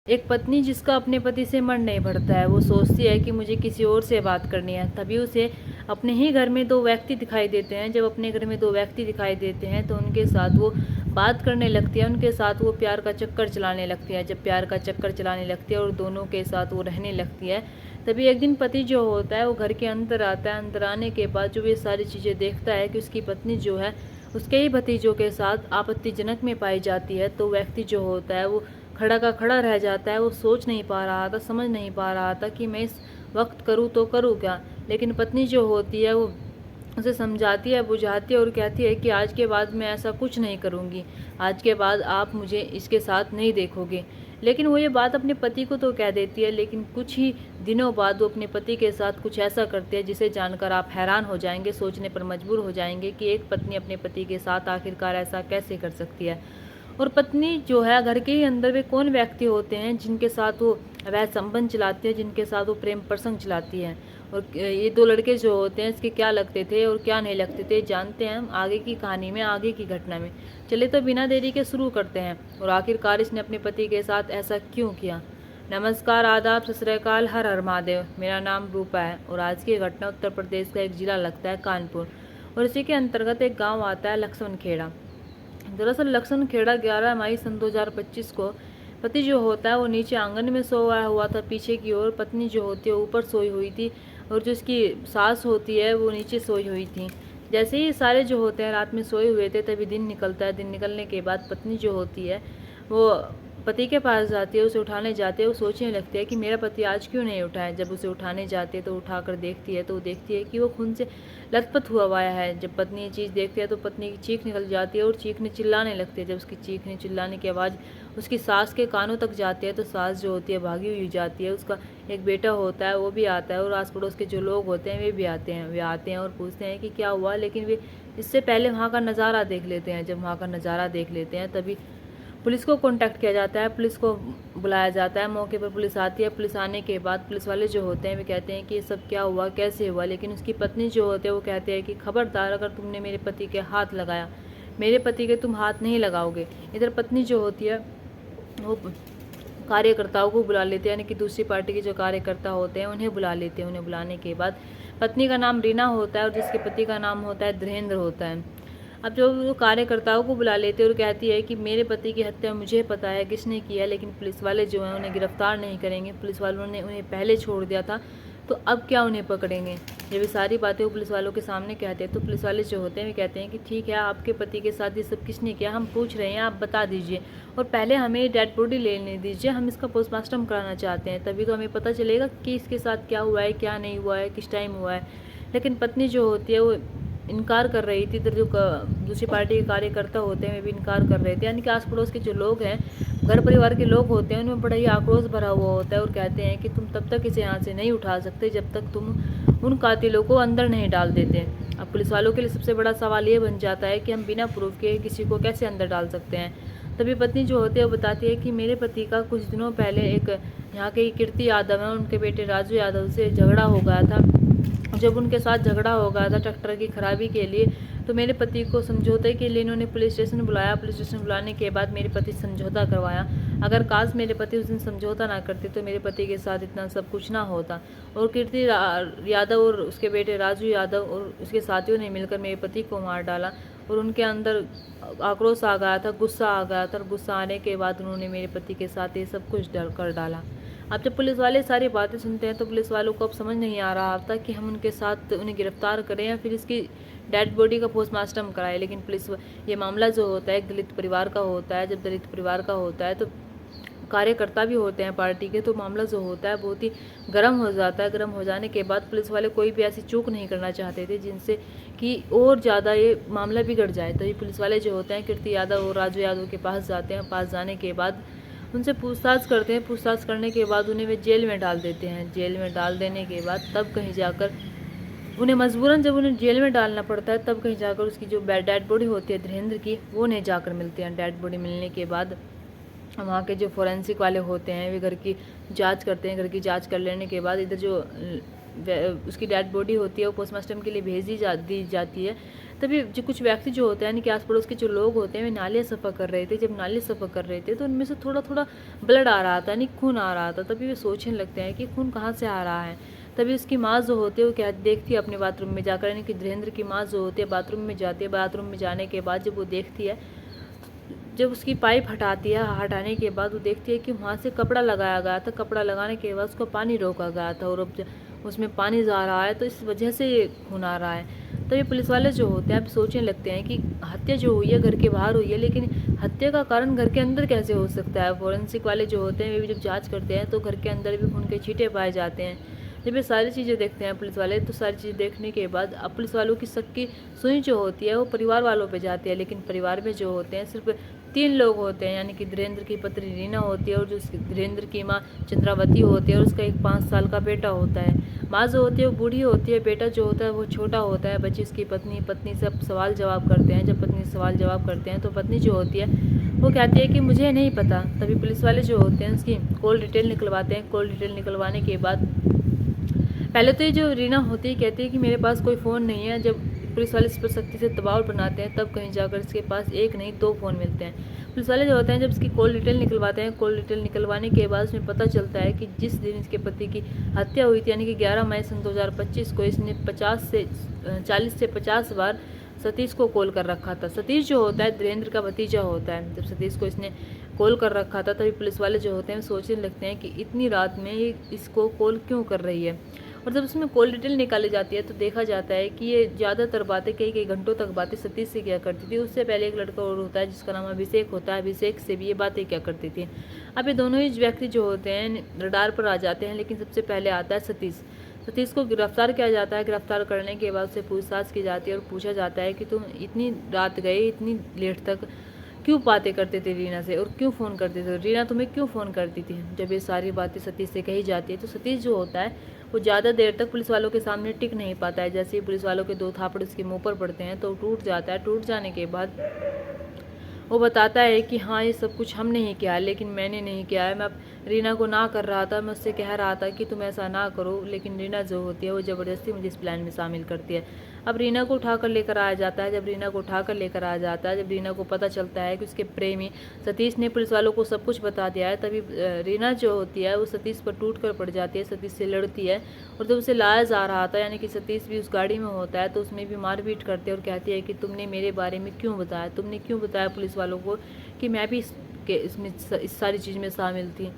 एक पत्नी जिसका अपने पति से मन नहीं भरता है, वो सोचती है कि मुझे किसी और से बात करनी है, तभी उसे अपने ही घर में दो व्यक्ति दिखाई देते हैं। जब अपने घर में दो व्यक्ति दिखाई देते हैं तो उनके साथ वो बात करने लगती है, उनके साथ वो प्यार का चक्कर चलाने लगती है। जब प्यार का चक्कर चलाने लगती है और दोनों के साथ वो रहने लगती है, तभी एक दिन पति जो होता है वो घर के अंदर आता है। अंदर आने के बाद जो ये सारी चीज़ें देखता है कि उसकी पत्नी जो है उसके ही भतीजों के साथ आपत्तिजनक में पाई जाती है, तो व्यक्ति जो होता है वो खड़ा का खड़ा रह जाता है। वो सोच नहीं पा रहा था, समझ नहीं पा रहा था कि मैं इस वक्त करूँ तो करूँ क्या। लेकिन पत्नी जो होती है वो उसे समझाती है, बुझाती है और कहती है कि आज के बाद मैं ऐसा कुछ नहीं करूँगी, आज के बाद आप मुझे इसके साथ नहीं देखोगे। लेकिन वो ये बात अपने पति को तो कह देती है, लेकिन कुछ ही दिनों बाद वो अपने पति के साथ कुछ ऐसा करते हैं जिसे जानकर आप हैरान हो जाएंगे, सोचने पर मजबूर हो जाएंगे कि एक पत्नी अपने पति के साथ आखिरकार ऐसा कैसे कर सकती है। और पत्नी जो है घर के ही अंदर वे कौन व्यक्ति होते हैं जिनके साथ वो अवैध संबंध चलाती है, जिनके साथ वो प्रेम प्रसंग चलाती है। और ये दो लड़के जो होते हैं इसके क्या लगते थे और क्या नहीं लगते थे, जानते हैं हम आगे की कहानी में, आगे की घटना में। चले तो बिना देरी के शुरू करते हैं और आखिरकार इसने अपने पति के साथ ऐसा क्यों किया। नमस्कार, आदाब, सत श्री अकाल, हर हर महादेव। मेरा नाम रूपा है और आज की घटना उत्तर प्रदेश का एक जिला लगता है कानपुर, और इसी के अंतर्गत एक गाँव आता है लक्ष्मण खेड़ा। दरअसल लक्ष्मण खेड़ा 11 मई सन 2025 को पति जो होता है वो नीचे आंगन में सोया हुआ था पीछे की ओर, पत्नी जो होती है ऊपर सोई हुई थी और जो इसकी सास होती है वो नीचे सोई हुई थी। जैसे ही सारे जो होते हैं रात में सोए हुए थे, तभी दिन निकलता है। दिन निकलने के बाद पत्नी जो होती है वो पति के पास जाती है, उसे उठाने जाती है। वो सोचने लगती है कि मेरा पति आज क्यों नहीं उठा है। जब उसे उठाने जाती है तो उठाकर देखती है तो वो देखती है कि वो खून से लथपथ हुआ है। जब पत्नी ये चीज़ देखती है तो पत्नी की चीख निकल जाती है और चीखने चिल्लाने लगती है। जब उसकी चीखने चिल्लाने की आवाज़ उसकी सास के कानों तक जाती है तो सास जो होती है भागी हुई जाती है। उसका एक बेटा होता है वो भी आता है और आस पड़ोस के जो लोग होते हैं वे भी आते हैं। वे आते हैं और पूछते हैं कि क्या हुआ, लेकिन वे इससे पहले वहाँ का नज़ारा देख लेते हैं। जब वहाँ का नज़ारा देख लेते हैं तभी पुलिस को कांटेक्ट किया जाता है, पुलिस को बुलाया जाता है। मौके पर पुलिस आती है। पुलिस आने के बाद पुलिस वाले जो होते हैं वे कहते हैं कि ये सब क्या हुआ, कैसे हुआ। लेकिन उसकी पत्नी जो होते हैं वो कहते हैं कि खबरदार, अगर तुमने मेरे पति के हाथ लगाया, मेरे पति के तुम हाथ नहीं लगाओगे। इधर पत्नी जो होती है वो कार्यकर्ताओं को बुला लेते हैं, यानी कि दूसरी पार्टी के जो कार्यकर्ता होते हैं उन्हें बुला लेते हैं। उन्हें बुलाने के बाद पत्नी का नाम रीना होता है और जिसके पति का नाम होता है धीरेन्द्र होता है। अब जो वो कार्यकर्ताओं को बुला लेते हैं और कहती है कि मेरे पति की हत्या मुझे पता है किसने की है, लेकिन पुलिस वाले जो हैं उन्हें गिरफ्तार नहीं करेंगे। पुलिस वालों ने उन्हें पहले छोड़ दिया था, तो अब क्या उन्हें पकड़ेंगे। जब ये सारी बातें वो पुलिस वालों के सामने कहते हैं तो पुलिस वाले जो होते हैं वे कहते हैं कि ठीक है, आपके पति के साथ ये सब किसने किया हम पूछ रहे हैं, आप बता दीजिए और पहले हमें डेड बॉडी लेने दीजिए, हम इसका पोस्टमार्टम कराना चाहते हैं, तभी तो हमें पता चलेगा कि इसके साथ क्या हुआ है, क्या नहीं हुआ है, किस टाइम हुआ है। लेकिन पत्नी जो होती है वो इनकार कर रही थी। इधर जो दूसरी पार्टी के कार्यकर्ता होते हैं वे भी इनकार कर रहे थे, यानी कि आस पड़ोस के जो लोग हैं, घर परिवार के लोग होते हैं, उनमें बड़ा ही आक्रोश भरा हुआ होता है और कहते हैं कि तुम तब तक इसे यहाँ से नहीं उठा सकते जब तक तुम उन कातिलों को अंदर नहीं डाल देते। अब पुलिस वालों के लिए सबसे बड़ा सवाल ये बन जाता है कि हम बिना प्रूफ के किसी को कैसे अंदर डाल सकते हैं। तभी पत्नी जो होती है वो बताती है कि मेरे पति का कुछ दिनों पहले एक यहाँ के कीर्ति यादव है, उनके बेटे राजू यादव से झगड़ा हो गया था। जब उनके साथ झगड़ा हो गया था ट्रैक्टर की खराबी के लिए, तो मेरे पति को समझौते के लिए इन्होंने पुलिस स्टेशन बुलाया। पुलिस स्टेशन बुलाने के बाद मेरे पति समझौता करवाया। अगर काश मेरे पति उस दिन समझौता ना करते तो मेरे पति के साथ इतना सब कुछ ना होता। और कीर्ति यादव और उसके बेटे राजू यादव और उसके साथियों ने मिलकर मेरे पति को मार डाला और उनके अंदर आक्रोश आ गया था, गुस्सा आ गया था और गुस्सा आने के बाद उन्होंने मेरे पति के साथ ये सब कुछ कर डाला। अब जब पुलिस वाले सारी बातें सुनते हैं तो पुलिस वालों को अब समझ नहीं आ रहा था कि हम उनके साथ उन्हें गिरफ्तार करें या फिर इसकी डेड बॉडी का पोस्टमार्टम कराएं। लेकिन पुलिस ये मामला जो होता है एक दलित परिवार का होता है। जब दलित परिवार का होता है तो कार्यकर्ता भी होते हैं पार्टी के, तो मामला जो होता है बहुत ही गर्म हो जाता है। गर्म हो जाने के बाद पुलिस वाले कोई भी ऐसी चूक नहीं करना चाहते थे जिनसे कि और ज़्यादा ये मामला बिगड़ जाए। तो ये पुलिस वाले जो होते हैं कीर्ति यादव और राजू यादव के पास जाते हैं। पास जाने के बाद उनसे पूछताछ करते हैं। पूछताछ करने के बाद उन्हें वे जेल में डाल देते हैं। जेल में डाल देने के बाद तब कहीं जाकर उन्हें मजबूरन जब उन्हें जेल में डालना पड़ता है तब कहीं जाकर उसकी जो डेड बॉडी होती है धीरेन्द्र की, वो उन्हें जाकर मिलते हैं। डेड बॉडी मिलने के बाद वहाँ के जो फोरेंसिक वाले होते हैं वे घर की जांच करते हैं। घर की जांच कर लेने के बाद इधर जो उसकी डेड बॉडी होती है वो पोस्टमार्टम के लिए दी जाती है, तभी जो कुछ व्यक्ति जो होते हैं यानी कि आस पड़ोस के जो लोग होते हैं वे नालियाँ सफ़ा कर रहे थे। जब नाली सफ़ा कर रहे थे तो उनमें से थोड़ा थोड़ा ब्लड आ रहा था, यानी खून आ रहा था। तभी वे सोचने लगते हैं कि खून कहाँ से आ रहा है। तभी उसकी माँ जो होती है वो क्या देखती है अपने बाथरूम में जाकर, यानी कि धीरेन्द्र की माँ जो होती है बाथरूम में जाती है। बाथरूम में जाने के बाद जब वो देखती है, जब उसकी पाइप हटाती है, हटाने के बाद वो देखती है कि वहाँ से कपड़ा लगाया गया था। कपड़ा लगाने के बाद उसको पानी रोका गया था और अब उसमें पानी जा रहा है, तो इस वजह से ये खून आ रहा है। तो ये पुलिस वाले जो होते हैं अब सोचने लगते हैं कि हत्या जो हुई है घर के बाहर हुई है, लेकिन हत्या का कारण घर के अंदर कैसे हो सकता है। फोरेंसिक वाले जो होते हैं वे भी जब जाँच करते हैं तो घर के अंदर भी खून के छींटे पाए जाते हैं। जब ये सारी चीज़ें देखते हैं पुलिस वाले, तो सारी चीज़ें देखने के बाद अब पुलिस वालों की शक की सुई जो होती है वो परिवार वालों पे जाती है। लेकिन परिवार में जो होते हैं सिर्फ 3 लोग होते हैं, यानी कि धीरेन्द्र की पत्नी रीना होती है और जो धीरेन्द्र की माँ चंद्रावती होती है और उसका एक 5 साल का बेटा होता है। माँ जो होती है वो बूढ़ी होती है, बेटा जो होता है वो छोटा होता है। बच्ची उसकी पत्नी से अब सवाल जवाब करते हैं। जब पत्नी सवाल जवाब करते हैं तो पत्नी जो होती है वो कहती है कि मुझे नहीं पता। तभी पुलिस वाले जो होते हैं उसकी कॉल डिटेल निकलवाते हैं। कॉल डिटेल निकलवाने के बाद पहले तो ये जो रीना होती है कहती है कि मेरे पास कोई फ़ोन नहीं है। जब पुलिस वाले इस पर सख्ती से दबाव बनाते हैं तब कहीं जाकर इसके पास एक नहीं 2 फ़ोन मिलते हैं। पुलिस वाले जो होते हैं जब इसकी कॉल डिटेल निकलवाते हैं, कॉल डिटेल निकलवाने के बाद उसमें पता चलता है कि जिस दिन इसके पति की हत्या हुई थी, यानी कि 11 मई सन 2025 को इसने 40 से 50 बार सतीश को कॉल कर रखा था। सतीश जो होता है धीरेन्द्र का भतीजा होता है। जब सतीश को इसने कॉल कर रखा था तभी पुलिस वाले जो होते हैं सोचने लगते हैं कि इतनी रात में ये इसको कॉल क्यों कर रही है। और जब उसमें कॉल डिटेल निकाली जाती है तो देखा जाता है कि ये ज़्यादातर बातें कई घंटों तक बातें सतीश से किया करती थी। उससे पहले एक लड़का और होता है जिसका नाम अभिषेक होता है, अभिषेक से भी ये बातें क्या करती थी। अब ये दोनों ही व्यक्ति जो होते हैं रडार पर आ जाते हैं, लेकिन सबसे पहले आता है सतीश। सतीश को गिरफ्तार किया जाता है। गिरफ्तार करने के बाद उससे पूछताछ की जाती है और पूछा जाता है कि तुम इतनी रात गए, इतनी लेट तक क्यों बातें करते थे रीना से और क्यों फ़ोन करते थे, रीना तुम्हें क्यों फ़ोन करती थी। जब ये सारी बातें सतीश से कही जाती है तो सतीश जो होता है वो ज़्यादा देर तक पुलिस वालों के सामने टिक नहीं पाता है। जैसे ही पुलिस वालों के 2 थापड़ उसके मुंह पर पड़ते हैं तो टूट जाता है। टूट जाने के बाद वो बताता है कि हाँ ये सब कुछ हमने ही किया है, लेकिन मैंने नहीं किया है। मैं रीना को ना कर रहा था, मैं उससे कह रहा था कि तुम ऐसा ना करो, लेकिन रीना जो होती है वो ज़बरदस्ती मुझे इस प्लान में शामिल करती है। अब रीना को उठाकर लेकर आया जाता है। जब रीना को उठाकर लेकर आया जाता है, जब रीना को पता चलता है कि उसके प्रेमी सतीश ने पुलिस वालों को सब कुछ बता दिया है, तभी रीना जो होती है वो सतीश पर टूट कर पड़ जाती है, सतीश से लड़ती है। और जब उसे लाया जा रहा था, यानी कि सतीश भी उस गाड़ी में होता है, तो उसमें भी मारपीट करते हैं और कहती है कि तुमने मेरे बारे में क्यों बताया, तुमने क्यों बताया पुलिस वालों को कि मैं भी इस सारी चीज़ में शामिल थी।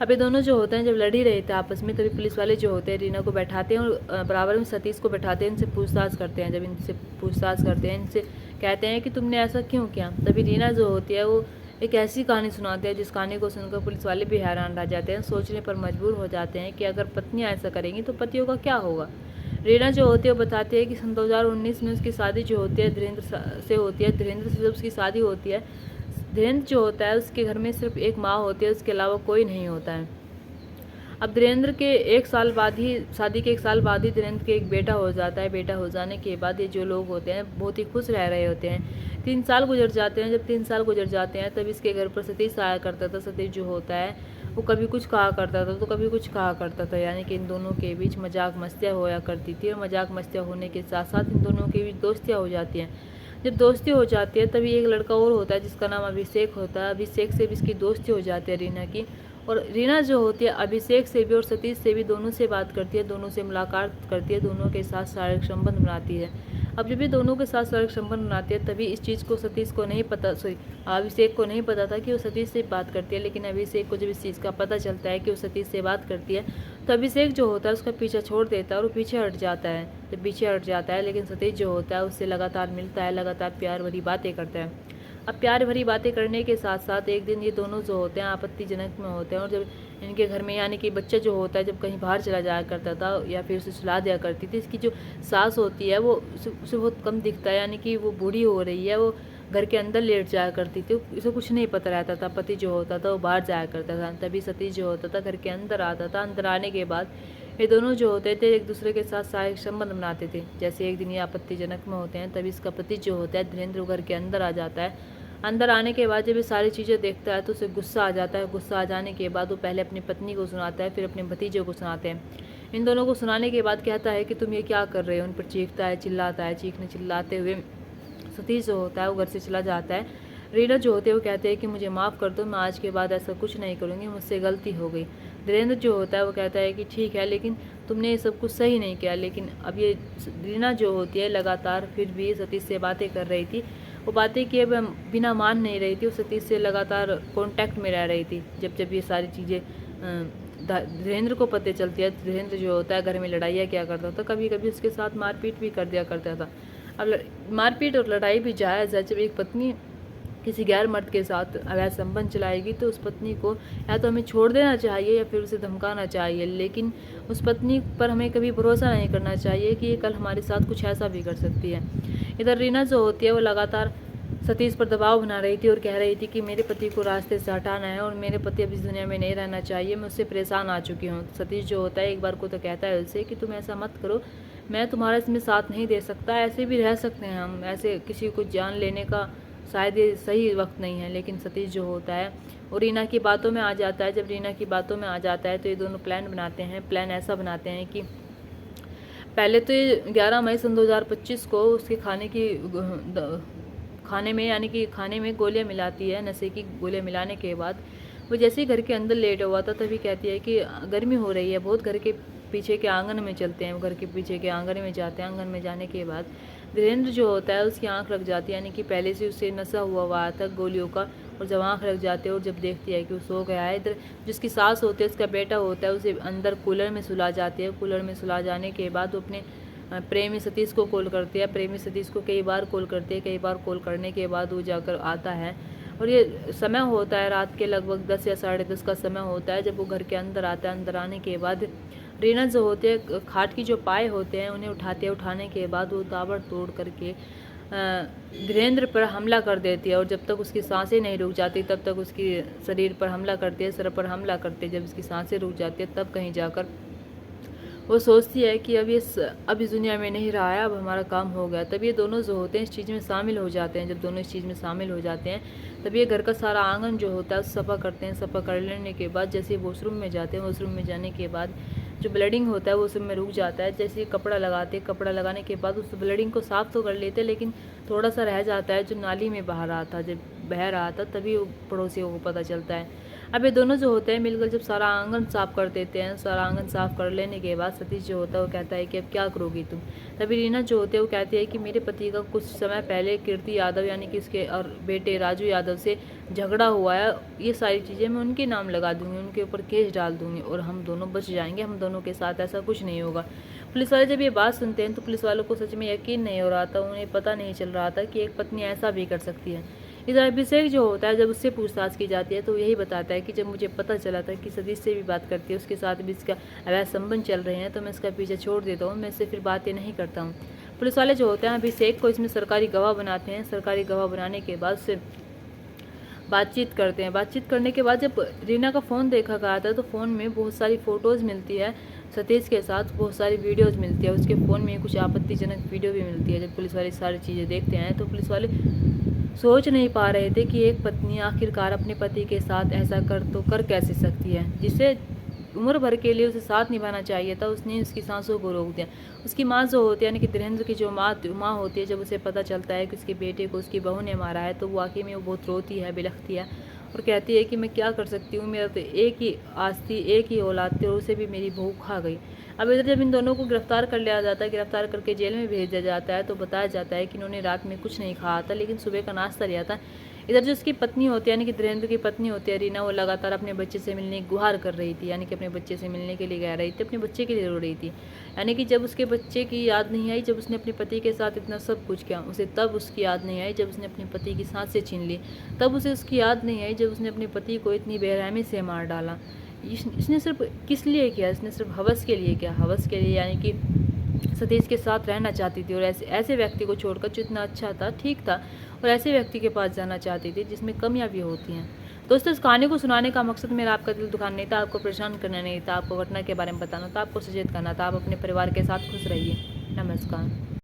अब ये दोनों जो होते हैं जब लड़ ही रहे थे आपस में, तभी पुलिस वाले जो होते हैं रीना को बैठाते हैं और बराबर में सतीश को बैठाते हैं, इनसे पूछताछ करते हैं। जब इनसे पूछताछ करते हैं, इनसे कहते हैं कि तुमने ऐसा क्यों किया। तभी रीना जो होती है वो एक ऐसी कहानी सुनाते हैं जिस कहानी को सुनकर पुलिस वाले भी हैरान रह जाते हैं, सोचने पर मजबूर हो जाते हैं कि अगर पत्नियाँ ऐसा करेंगी तो पतियों का क्या होगा। रीना जो होती है वो बताती है कि सन 2019 में उसकी शादी जो होती है धीरेन्द्र से होती है। धीरेन्द्र से जब उसकी शादी होती है, धीरेन्द्र जो होता है उसके घर में सिर्फ एक माँ होती है, उसके अलावा कोई नहीं होता है। अब धीरेन्द्र के 1 साल बाद ही, शादी के 1 साल बाद ही धीरेन्द्र के एक बेटा हो जाता है। बेटा हो जाने के बाद ये जो लोग होते हैं बहुत ही खुश रह रहे होते हैं। 3 साल गुजर जाते हैं। जब 3 साल गुजर जाते हैं तब इसके घर पर सतीश आया करता था। सतीश जो होता है वो कभी कुछ कहा करता था तो कभी कुछ कहा करता था, यानी कि इन दोनों के बीच मजाक मस्तियाँ होया करती थी। और मजाक मस्तियाँ होने के साथ साथ इन दोनों के बीच दोस्तियाँ हो जाती हैं। जब दोस्ती हो जाती है तभी एक लड़का और होता है जिसका नाम अभिषेक होता है। अभिषेक से भी इसकी दोस्ती हो जाती है रीना की। और रीना जो होती है अभिषेक से भी और सतीश से भी दोनों से बात करती है, दोनों से मुलाकात करती है, दोनों के साथ शारीरिक संबंध बनाती है। अब जब ये दोनों के साथ शारीरिक संबंध बनाती है तभी इस चीज़ को सतीश को नहीं पता, अभिषेक को नहीं पता था कि वो सतीश से बात करती है। लेकिन अभिषेक को जब इस चीज़ का पता चलता है कि वो सतीश से बात करती है तो अभिषेक जो होता है उसका पीछा छोड़ देता है और वो पीछे हट जाता है। जब पीछे हट जाता है लेकिन सतीश जो होता है उससे लगातार मिलता है, लगातार प्यार भरी बातें करता है। अब प्यार भरी बातें करने के साथ साथ एक दिन ये दोनों जो होते हैं आपत्तिजनक में होते हैं। और जब इनके घर में, यानी कि बच्चा जो होता है जब कहीं बाहर चला जाया करता था या फिर उसे सुला दिया करती थी, इसकी जो सास होती है वो उसे बहुत कम दिखता है, यानी कि वो बूढ़ी हो रही है, वो घर के अंदर लेट जाया करती थी, उसे कुछ नहीं पता रहता था। पति जो होता था वो बाहर जाया करता था, तभी सतीश जो होता था घर के अंदर आता था। अंदर आने के बाद ये दोनों जो होते थे एक दूसरे के साथ शारीरिक संबंध बनाते थे। जैसे एक दिन ये आपत्तिजनक में होते हैं तभी इसका पति जो होता है धीरेन्द्र घर के अंदर आ जाता है। अंदर आने के बाद जब ये सारी चीज़ें देखता है तो उसे गुस्सा आ जाता है। गुस्सा आ जाने के बाद वो पहले अपनी पत्नी को सुनाता है, फिर अपने भतीजे को सुनाते हैं। इन दोनों को सुनाने के बाद कहता है कि तुम ये क्या कर रहे हो। उन पर चीखता है, चिल्लाता है। चीखने चिल्लाते हुए सतीश जो होता है वो घर से चला जाता है। रीना जो होते हैं वो कहते हैं कि मुझे माफ़ कर दो, मैं आज के बाद ऐसा कुछ नहीं करूँगी, मुझसे गलती हो गई। धीरेन्द्र जो होता है वो कहता है कि ठीक है, लेकिन तुमने ये सब कुछ सही नहीं किया। लेकिन अब ये रीना जो होती है लगातार फिर भी सतीश से बातें कर रही थी। वो बातें किए बिना मान नहीं रही थी। वो सतीश से लगातार कॉन्टैक्ट में रह रही थी। जब जब ये सारी चीज़ें धीरेन्द्र को पता चलती है, धीरेन्द्र जो होता है घर में लड़ाइयाँ क्या करता था, कभी कभी उसके साथ मारपीट भी कर दिया करता था। अब मारपीट और लड़ाई भी जायज़ है। जब एक पत्नी किसी गैर मर्द के साथ अवैध संबंध चलाएगी तो उस पत्नी को या तो हमें छोड़ देना चाहिए या फिर उसे धमकाना चाहिए, लेकिन उस पत्नी पर हमें कभी भरोसा नहीं करना चाहिए कि ये कल हमारे साथ कुछ ऐसा भी कर सकती है। इधर रीना जो होती है वो लगातार सतीश पर दबाव बना रही थी और कह रही थी कि मेरे पति को रास्ते से हटाना है और मेरे पति अब इस दुनिया में नहीं रहना चाहिए, मैं उससे परेशान आ चुकी हूँ। सतीश जो होता है एक बार को तो कहता है उससे कि तुम ऐसा मत करो, मैं तुम्हारा इसमें साथ नहीं दे सकता, ऐसे भी रह सकते हैं हम, ऐसे किसी को जान लेने का शायद ये सही वक्त नहीं है। लेकिन सतीश जो होता है वो रीना की बातों में आ जाता है। जब रीना की बातों में आ जाता है तो ये दोनों प्लान बनाते हैं। प्लान ऐसा बनाते हैं कि पहले तो ये 11 मई सन 2025 को उसके खाने में यानी कि खाने में गोलियां मिलाती है। नशे की गोलियां मिलाने के बाद वो जैसे ही घर के अंदर लेट हुआ था तभी कहती है कि गर्मी हो रही है बहुत। घर के पीछे के आंगन में चलते हैं। वो घर के पीछे के आंगन में जाते हैं। आंगन में जाने के बाद धीरेन्द्र जो होता है उसकी आंख लग जाती है, यानी कि पहले से उसे नशा हुआ था गोलियों का। और जब आंख लग जाती है और जब देखती है कि वो सो गया है, इधर जिसकी सास होती है उसका बेटा होता है उसे अंदर कूलर में सुला जाती है। कूलर में सुला जाने के बाद वो अपने प्रेमी सतीश को कॉल करती है। प्रेमी सतीश को कई बार कॉल करती है। कई बार कॉल करने के बाद वो जाकर आता है और ये समय होता है रात के लगभग 10 या 10:30 का समय होता है जब वो घर के अंदर आता है। अंदर आने के बाद रीना जो होते हैं खाट की जो पाए होते हैं उन्हें उठाते हैं। उठाने के बाद वो ताबड़तोड़ करके धीरेन्द्र पर हमला कर देती है और जब तक उसकी सांसें नहीं रुक जाती तब तक उसकी शरीर पर हमला करती है, सर पर हमला करती है। जब उसकी सांसें रुक जाती है तब कहीं जाकर वो सोचती है कि अब इस दुनिया में नहीं रहा है, अब हमारा काम हो गया। तब ये दोनों जो होते हैं इस चीज़ में शामिल हो जाते हैं। जब दोनों इस चीज़ में शामिल हो जाते हैं तब ये घर का सारा आंगन जो होता है सफ़ा करते हैं। सफ़ा कर लेने के बाद जैसे वॉशरूम में जाते हैं, वॉशरूम में जाने के बाद जो ब्लीडिंग होता है वो सब में रुक जाता है। जैसे कपड़ा लगाते, कपड़ा लगाने के बाद उस ब्लीडिंग को साफ़ तो कर लेते लेकिन थोड़ा सा रह जाता है जो नाली में बह रहा था। जब बह रहा था तभी पड़ोसियों को पता चलता है। अब ये दोनों जो होते हैं मिलकर जब सारा आंगन साफ़ कर देते हैं, सारा आंगन साफ़ कर लेने के बाद सतीश जो होता है वो कहता है कि अब क्या करोगी तुम। तभी रीना जो होते हैं वो कहती है कि मेरे पति का कुछ समय पहले कीर्ति यादव यानी कि इसके और बेटे राजू यादव से झगड़ा हुआ है, ये सारी चीज़ें मैं उनके नाम लगा दूंगी, उनके ऊपर केस डाल दूंगी और हम दोनों बच जाएंगे, हम दोनों के साथ ऐसा कुछ नहीं होगा। पुलिस वाले जब ये बात सुनते हैं तो पुलिस वालों को सच में यकीन नहीं हो रहा था। उन्हें पता नहीं चल रहा था कि एक पत्नी ऐसा भी कर सकती है। इधर अभिषेक जो होता है जब उससे पूछताछ की जाती है तो यही बताता है कि जब मुझे पता चला था कि सतीश से भी बात करती है, उसके साथ भी इसका अवैध संबंध चल रहे हैं, तो मैं इसका पीछे छोड़ देता हूँ, मैं इससे फिर बातें नहीं करता हूँ। पुलिस वाले जो होते हैं अभिषेक को इसमें सरकारी गवाह बनाते हैं। सरकारी गवाह बनाने के बाद से बातचीत करते हैं। बातचीत करने के बाद जब रीना का फ़ोन देखा गया था तो फ़ोन में बहुत सारी फ़ोटोज़ मिलती है सतीश के साथ, बहुत सारी वीडियोज़ मिलती है। उसके फ़ोन में कुछ आपत्तिजनक वीडियो भी मिलती है। जब पुलिस वाले सारी चीज़ें देखते हैं तो पुलिस वाले सोच नहीं पा रहे थे कि एक पत्नी आखिरकार अपने पति के साथ ऐसा कर कैसे सकती है, जिसे उम्र भर के लिए उसे साथ निभाना चाहिए था, उसने उसकी सांसों को रोक दिया। उसकी माँ जो होती है यानी कि धीरेन्द्र की जो माँ होती है, जब उसे पता चलता है कि उसके बेटे को उसकी बहू ने मारा है तो वाकई में वो बहुत रोती है, बिलखती है और कहती है कि मैं क्या कर सकती हूँ, मेरा तो एक ही आस्ती एक ही औलाद थी और उसे भी मेरी बहू खा गई। अब इधर जब इन दोनों को गिरफ्तार कर लिया जाता है, गिरफ्तार करके जेल में भेज दिया जाता है तो बताया जाता है कि इन्होंने रात में कुछ नहीं खाया था लेकिन सुबह का नाश्ता लिया था। इधर जो उसकी पत्नी होती है यानी कि धीरेन्द्र की पत्नी होती है रीना, वो लगातार अपने बच्चे से मिलने की गुहार कर रही थी, यानी कि अपने बच्चे से मिलने के लिए कह रही थी, अपने बच्चे के लिए रो रही थी। यानी कि जब उसके बच्चे की याद नहीं आई, जब उसने अपने पति के साथ इतना सब कुछ किया, उसे तब उसकी याद नहीं आई जब उसने अपने पति की सांसें छीन ली, तब उसे उसकी याद नहीं आई जब उसने अपने पति को इतनी बेरहमी से मार डाला। इसने सिर्फ किस लिए किया, इसने सिर्फ हवस के लिए किया, हवस के लिए, यानी कि सतीश के साथ रहना चाहती थी और ऐसे व्यक्ति को छोड़कर जो इतना अच्छा था, ठीक था, और ऐसे व्यक्ति के पास जाना चाहती थी जिसमें कमियां भी होती हैं। दोस्तों, इस कहानी को सुनाने का मकसद मेरा आपका दिल दुखाना नहीं था, आपको परेशान करना नहीं था, आपको घटना के बारे में बताना था, आपको सचेत करना था। आप अपने परिवार के साथ खुश रहिए। नमस्कार।